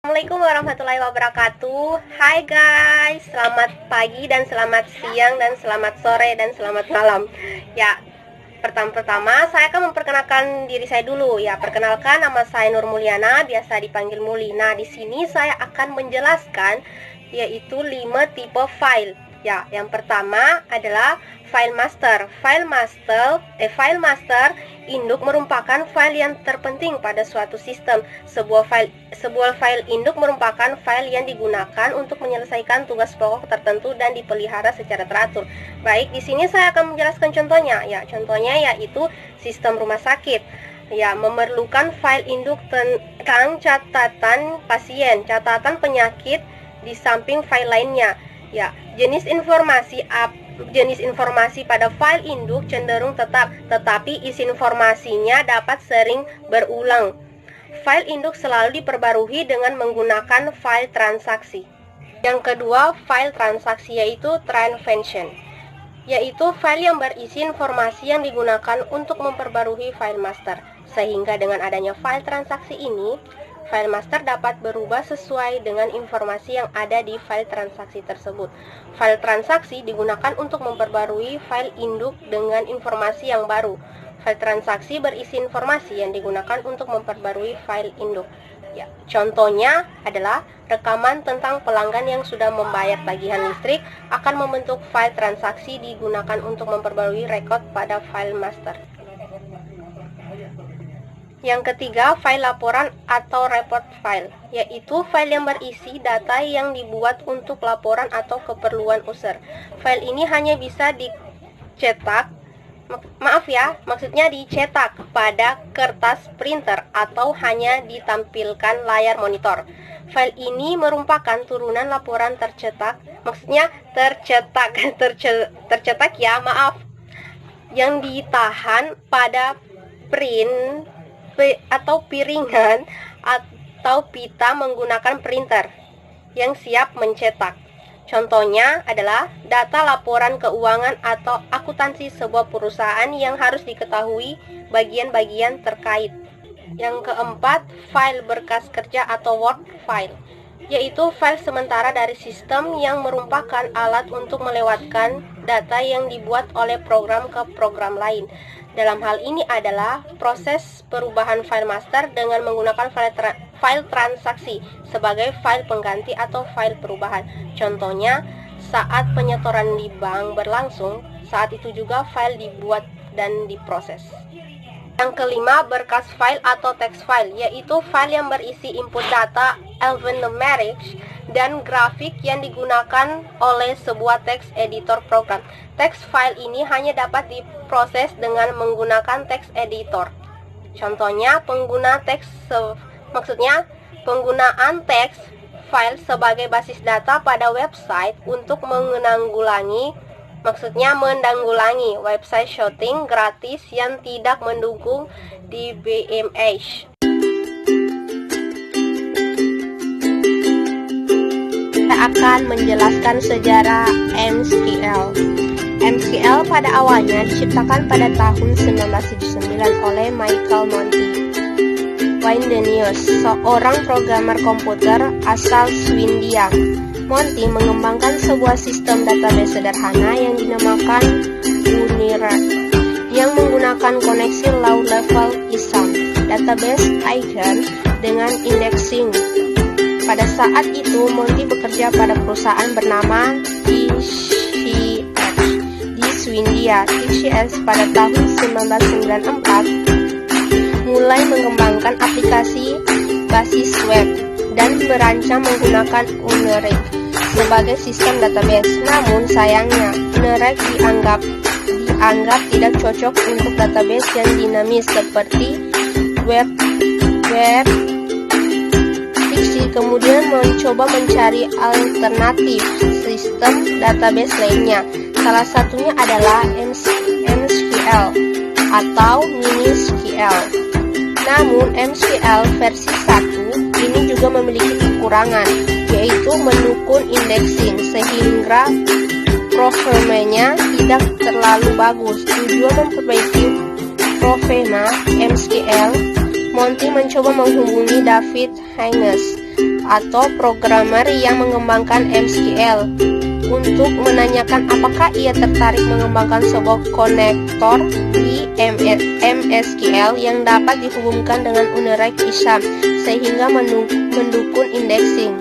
Assalamualaikum warahmatullahi wabarakatuh. Hai guys, selamat pagi dan selamat siang dan selamat sore dan selamat malam. Ya, pertama-tama saya akan memperkenalkan diri saya dulu. Ya, perkenalkan, nama saya Nur Mulyana, biasa dipanggil Muli. Nah, di sini saya akan menjelaskan yaitu 5 tipe file. Ya, yang pertama adalah file master. File master induk merupakan file yang terpenting pada suatu sistem. Sebuah file induk merupakan file yang digunakan untuk menyelesaikan tugas pokok tertentu dan dipelihara secara teratur. Baik, di sini saya akan menjelaskan contohnya. Ya, contohnya yaitu sistem rumah sakit. Ya, memerlukan file induk tentang catatan pasien, catatan penyakit di samping file lainnya. Ya, jenis informasi pada file induk cenderung tetap, tetapi isi informasinya dapat sering berulang. File induk selalu diperbarui dengan menggunakan file transaksi. Yang kedua, file transaksi yaitu transvention, yaitu file yang berisi informasi yang digunakan untuk memperbarui file master. Sehingga dengan adanya file transaksi ini, file master dapat berubah sesuai dengan informasi yang ada di file transaksi tersebut. File transaksi digunakan untuk memperbarui file induk dengan informasi yang baru. File transaksi berisi informasi yang digunakan untuk memperbarui file induk. Ya, contohnya adalah rekaman tentang pelanggan yang sudah membayar tagihan listrik akan membentuk file transaksi digunakan untuk memperbarui rekod pada file master. Yang ketiga, file laporan atau report file, yaitu file yang berisi data yang dibuat untuk laporan atau keperluan user. File ini hanya bisa dicetak, dicetak pada kertas printer atau hanya ditampilkan layar monitor. File ini merupakan turunan laporan tercetak yang ditahan pada print atau piringan atau pita menggunakan printer yang siap mencetak. Contohnya adalah data laporan keuangan atau akuntansi sebuah perusahaan yang harus diketahui bagian-bagian terkait. Yang keempat, file berkas kerja atau word file, yaitu file sementara dari sistem yang merupakan alat untuk melewatkan data yang dibuat oleh program ke program lain. Dalam hal ini adalah proses perubahan file master dengan menggunakan file transaksi sebagai file pengganti atau file perubahan. Contohnya, saat penyetoran di bank berlangsung, saat itu juga file dibuat dan diproses. Yang kelima, berkas file atau text file, yaitu file yang berisi input data, alphanumeric, dan grafik yang digunakan oleh sebuah text editor program. Text file ini hanya dapat diproses dengan menggunakan text editor. Contohnya, penggunaan text file sebagai basis data pada website untuk menanggulangi website shorting gratis yang tidak mendukung DBMS. Saya akan menjelaskan sejarah MySQL. MySQL pada awalnya diciptakan pada tahun 1979 oleh Michael Windenius, seorang programmer komputer asal Swedia. Monty mengembangkan sebuah sistem database sederhana yang dinamakan Unired, yang menggunakan koneksi low level ISAM, database Python, dengan indexing. Pada saat itu, Monty bekerja pada perusahaan bernama TCS di Swedia. TCS pada tahun 1994 mulai mengembangkan aplikasi basis web dan berancang menggunakan Unired sebagai sistem database. Namun sayangnya, Unired dianggap tidak cocok untuk database yang dinamis seperti web fiksi. Kemudian mencoba mencari alternatif sistem database lainnya. Salah satunya adalah MySQL. MSQL atau MiniSQL. Namun MSQL versi 1 ini juga memiliki kekurangan, yaitu mendukung indexing sehingga performanya tidak terlalu bagus. Tujuan memperbaiki Profema MSQL, Monty mencoba menghubungi David Haynes atau programmer yang mengembangkan MSQL untuk menanyakan apakah ia tertarik mengembangkan sebuah konektor di MSQL yang dapat dihubungkan dengan Unirex ISAM sehingga mendukung indexing.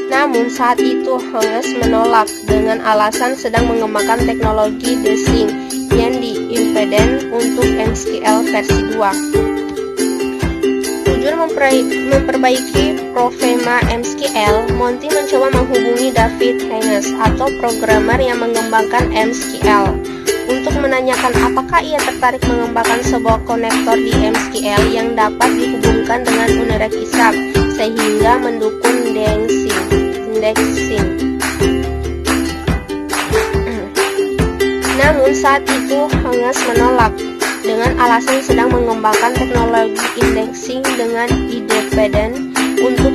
Namun saat itu Haynes menolak dengan alasan sedang mengembangkan teknologi desync yang di-impedance untuk MSQL versi 2. Tujuan memperbaiki Profema MSQL, Monty mencoba menghubungi David Haynes atau programmer yang mengembangkan MSQL untuk menanyakan apakah ia tertarik mengembangkan sebuah konektor di MSQL yang dapat dihubungkan dengan Unirex ISAM sehingga mendukung indexing. Namun saat itu Haynes menolak dengan alasan sedang mengembangkan teknologi indexing dengan independen untuk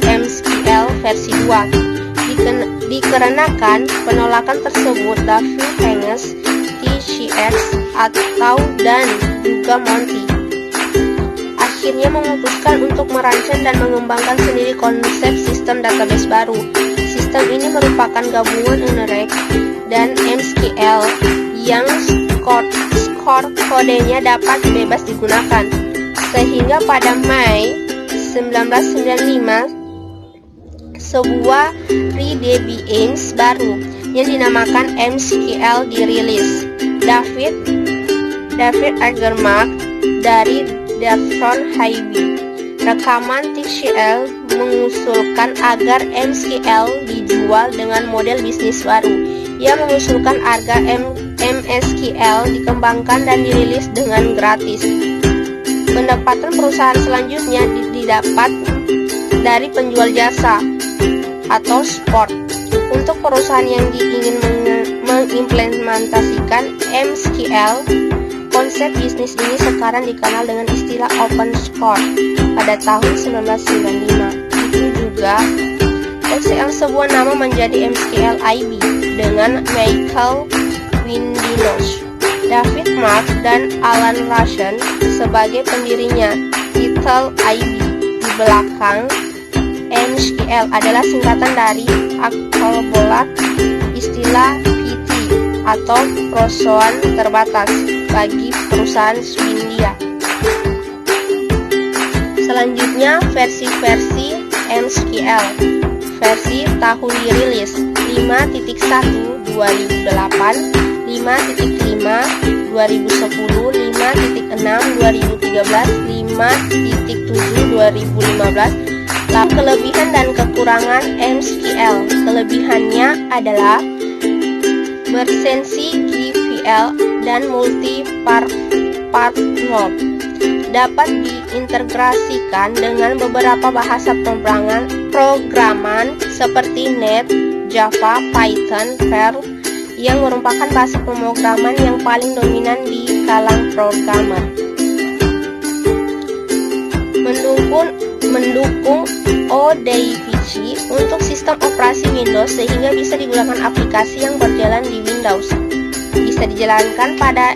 MSQL versi 2. Dikarenakan penolakan tersebut, David Haynes, TCS atau dan juga Monty akhirnya memutuskan untuk merancang dan mengembangkan sendiri konsep sistem database baru. Sistem ini merupakan gabungan Unirex dan MSQL yang skor kodenya dapat bebas digunakan, sehingga pada Mei 1995 sebuah RDBMS baru yang dinamakan MSQL dirilis. David Egermark dari Dafron Highby rekaman TCL mengusulkan agar MSQL dijual dengan model bisnis baru. Ia mengusulkan agar MSQL dikembangkan dan dirilis dengan gratis. Pendapatan perusahaan selanjutnya didapat dari penjual jasa atau support. Untuk perusahaan yang ingin mengimplementasikan MSQL, konsep bisnis ini sekarang dikenal dengan istilah open source pada tahun 1995. Itu juga TCL sebuah nama menjadi MSQL IB dengan Michael Windinosh, David Mark dan Alan Rushton sebagai pendirinya. Titel IB di belakang MSQL adalah singkatan dari Akkolbolat, istilah PT atau perusahaan terbatas bagi perusahaan Swindia. Selanjutnya versi MSQL. Versi tahun dirilis 5.1 2008, 5.5 2010, 5.6 2013, 5.7 2015. Lalu kelebihan dan kekurangan MSQL. Kelebihannya adalah bersensi GPL dan multi-partner, dapat diintegrasikan dengan beberapa bahasa programan seperti Net, Java, Python, Perl, yang merupakan bahasa pemrograman yang paling dominan di kalangan programmer. Mendukung ODBC untuk sistem operasi Windows sehingga bisa digunakan aplikasi yang berjalan di Windows. Bisa dijalankan pada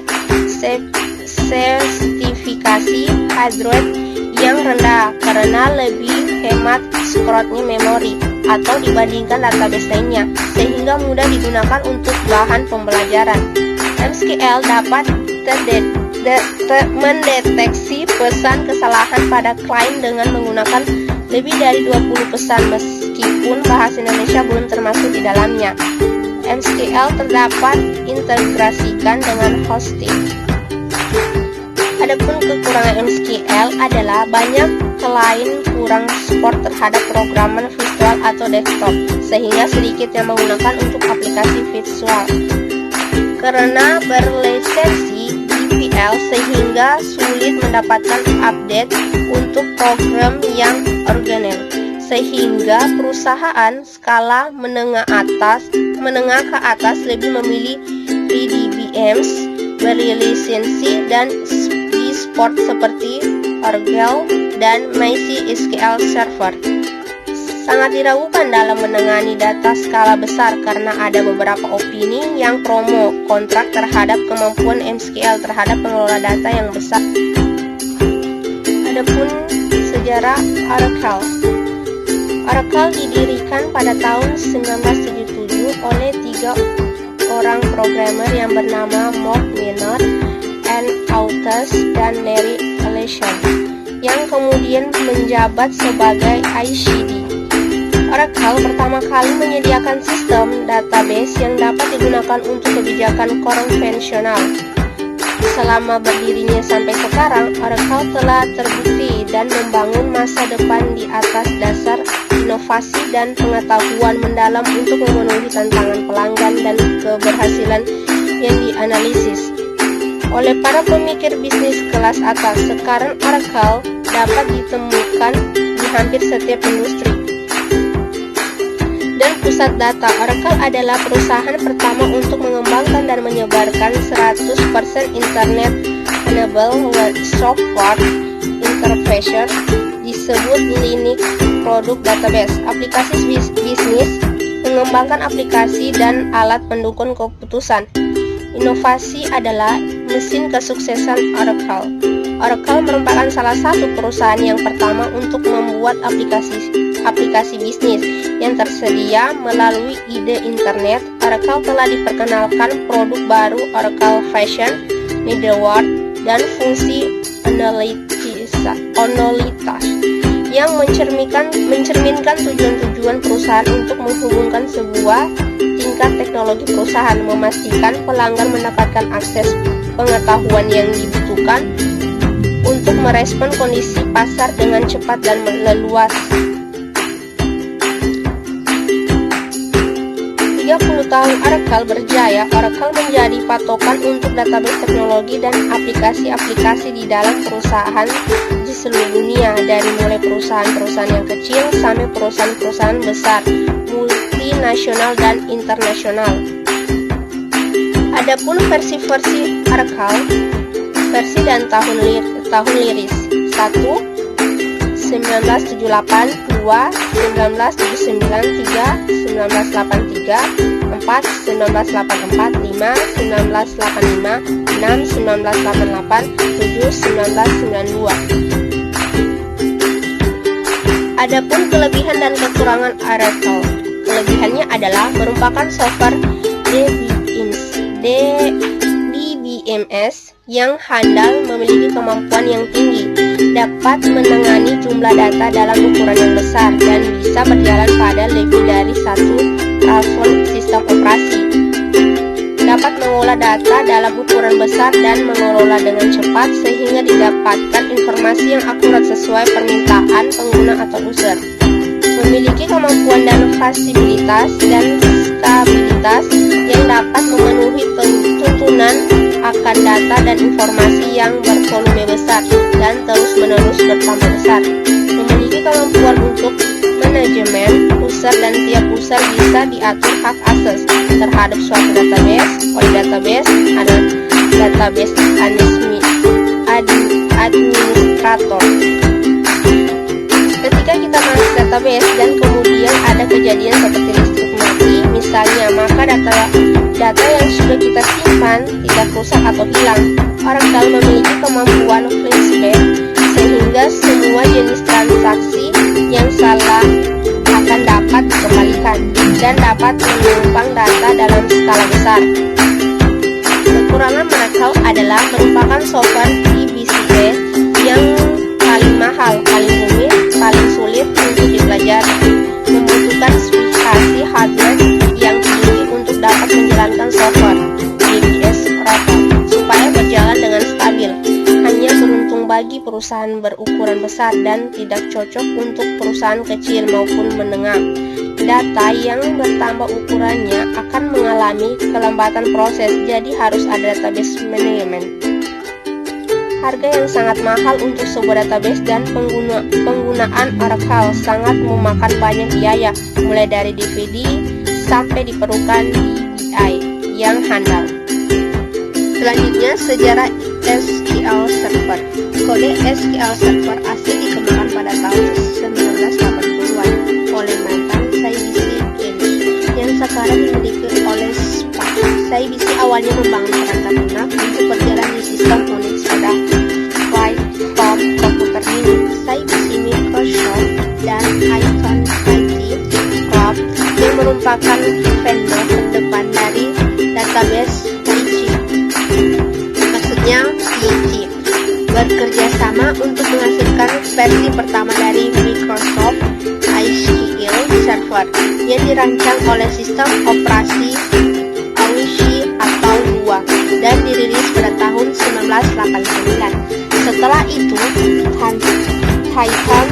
sertifikasi Android yang rendah karena lebih hemat scrollnya memori atau dibandingkan database lainnya, sehingga mudah digunakan untuk bahan pembelajaran. MSQL dapat mendeteksi pesan kesalahan pada klien dengan menggunakan lebih dari 20 pesan, meskipun bahasa Indonesia belum termasuk di dalamnya. MSQL terdapat integrasikan dengan hosting. Adapun kekurangan MSQL adalah banyak klien kurang support terhadap programan visual atau desktop, sehingga sedikit yang menggunakan untuk aplikasi visual. Karena berlisensi GPL sehingga sulit mendapatkan update untuk program yang original, sehingga perusahaan skala menengah ke atas lebih memilih RDBMS berlisensi dan e-sport seperti Oracle dan MySQL Server. Sangat diragukan dalam menangani data skala besar karena ada beberapa opini yang promo kontrak terhadap kemampuan MySQL terhadap pengelola data yang besar. Adapun sejarah Oracle. Oracle didirikan pada tahun 1977 oleh 3 orang programmer yang bernama Mark Minor, Ann Outes, dan Larry Ellison, yang kemudian menjabat sebagai ICD. Oracle pertama kali menyediakan sistem database yang dapat digunakan untuk kebijakan konvensional. Selama berdirinya sampai sekarang, Oracle telah terbukti dan membangun masa depan di atas dasar inovasi dan pengetahuan mendalam untuk memenuhi tantangan pelanggan dan keberhasilan yang dianalisis oleh para pemikir bisnis kelas atas. Sekarang Oracle dapat ditemukan di hampir setiap industri dan pusat data. Oracle adalah perusahaan pertama untuk mengembangkan dan menyebarkan 100% Internet-enabled web software interface disebut Linux Product Database. Aplikasi bisnis mengembangkan aplikasi dan alat pendukung keputusan. Inovasi adalah mesin kesuksesan Oracle. Oracle merupakan salah satu perusahaan yang pertama untuk membuat aplikasi bisnis yang tersedia melalui ide internet. Oracle telah diperkenalkan produk baru Oracle Fusion, middleware, dan fungsi analitas yang mencerminkan tujuan-tujuan perusahaan untuk menghubungkan sebuah tingkat teknologi perusahaan, memastikan pelanggan mendapatkan akses pengetahuan yang dibutuhkan untuk merespon kondisi pasar dengan cepat dan leluas. 30 tahun Oracle berjaya, Oracle menjadi patokan untuk database teknologi dan aplikasi-aplikasi di dalam perusahaan di seluruh dunia, dari mulai perusahaan-perusahaan yang kecil sampai perusahaan-perusahaan besar, multinasional dan internasional. Adapun versi-versi Oracle, versi dan tahun liris: 1. 1978, 2. 1979, 3. 1983, 4. 1984, 5. 1985, 6. 1988, 7. 1992. Adapun kelebihan dan kekurangan Oracle. Kelebihannya adalah merupakan software DBMS yang handal, memiliki kemampuan yang tinggi, dapat menangani jumlah data dalam ukuran yang besar, dan bisa berjalan pada lebih dari satu platform sistem operasi. Dapat mengolah data dalam ukuran besar dan mengelola dengan cepat sehingga didapatkan informasi yang akurat sesuai permintaan pengguna atau user. Memiliki kemampuan dan fleksibilitas dan stabilitas yang dapat memenuhi tuntunan akan data dan informasi yang bervolume besar dan terus-menerus bertambah besar. Memiliki kemampuan untuk manajemen user, dan tiap user bisa diatur hak akses terhadap suatu database oleh database administrator. Ketika kita mengakses database dan kemudian ada kejadian seperti listrik mati misalnya, maka data yang sudah kita simpan tidak rusak atau hilang. Oracle memiliki kemampuan flashback sehingga semua jenis transaksi yang salah akan dapat dikembalikan dan dapat menyimpan data dalam skala besar. Kekurangan Oracle adalah merupakan software DBCA yang paling mahal, paling rumit, paling sulit untuk dipelajari, membutuhkan spesifikasi hardware yang tinggi untuk dapat menjalankan software DBS Oracle supaya berjalan dengan stabil. Hanya beruntung bagi perusahaan berukuran besar dan tidak cocok untuk perusahaan kecil maupun menengah. Data yang bertambah ukurannya akan mengalami kelembatan proses, jadi harus ada database manajemen. Harga yang sangat mahal untuk sebuah database dan penggunaan Oracle sangat memakan banyak biaya, mulai dari DVD sampai diperlukan DBI yang handal. Selanjutnya, sejarah SQL Server. Kode SQL Server asli dikembangkan pada tahun 1980-an oleh mantan Sybase yang sekarang dimiliki oleh Spark. Sybase awalnya membangun perangkat lunak untuk berjalan di sistem Unix pada platform komputer mini Sybase Microsoft dan Icon IT Corp yang merupakan vendor terdepan dari database PG bekerja sama untuk menghasilkan versi pertama dari Microsoft SQL Server yang dirancang oleh sistem operasi Auchi atau 2 dan dirilis pada tahun 1989. Setelah itu, Titan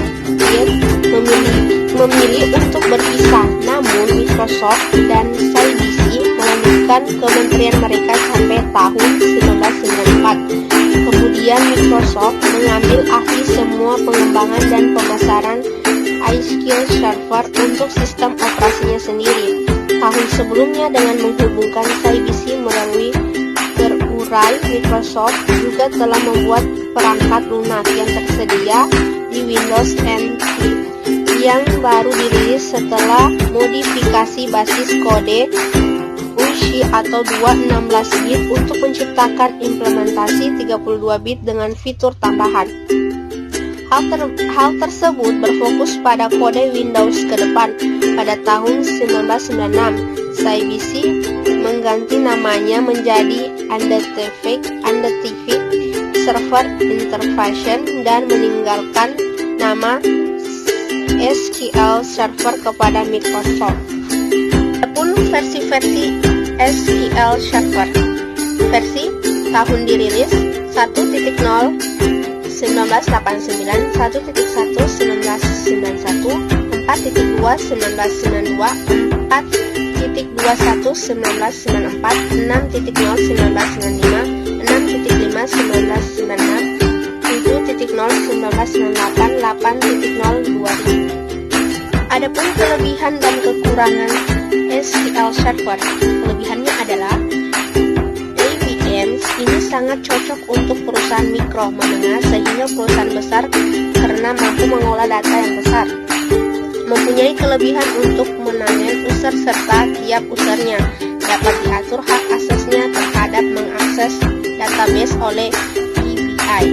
memilih untuk berpisah, namun Microsoft dan Sybase melanjutkan kementerian mereka sampai tahun 1994. Kemudian Microsoft mengambil alih semua pengembangan dan pemasaran SQL Server untuk sistem operasinya sendiri. Tahun sebelumnya dengan menghubungkan Sybase melalui terurai, Microsoft juga telah membuat perangkat lunak yang tersedia di Windows NT yang baru dirilis setelah modifikasi basis kode Auchi atau 2.16 bit untuk menciptakan implementasi 32 bit dengan fitur tambahan. Hal tersebut berfokus pada kode Windows ke depan. Pada tahun 1996, Sybase mengganti namanya menjadi Scientific Server Interface dan meninggalkan nama SQL Server kepada Microsoft. Adapun versi-versi SQL Server. Versi tahun dirilis 1.0 1989, 1.1 1991, 4.2 1992, 4.21 1994, 6.0 1995, 6.5 1996, 7.0 1998, 8.0 2000. Adapun kelebihan dan kekurangan SQL Server. Kelebihannya adalah AVMs ini sangat cocok untuk perusahaan mikro, menengah, sehingga perusahaan besar karena mampu mengolah data yang besar. Mempunyai kelebihan untuk menangani user serta tiap usernya dapat diatur hak aksesnya terhadap mengakses database oleh API.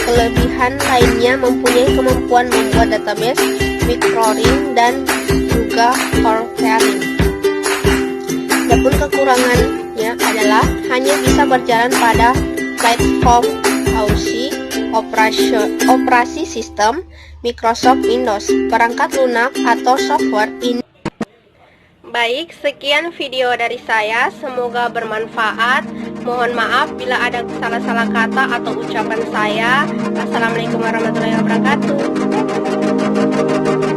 Kelebihan lainnya mempunyai kemampuan membuat database mirroring dan juga formatting. Adapun kekurangannya adalah hanya bisa berjalan pada platform Auchi, operasi sistem Microsoft Windows, perangkat lunak atau software ini. Baik, sekian video dari saya, semoga bermanfaat. Mohon maaf bila ada salah-salah kata atau ucapan saya. Assalamualaikum warahmatullahi wabarakatuh.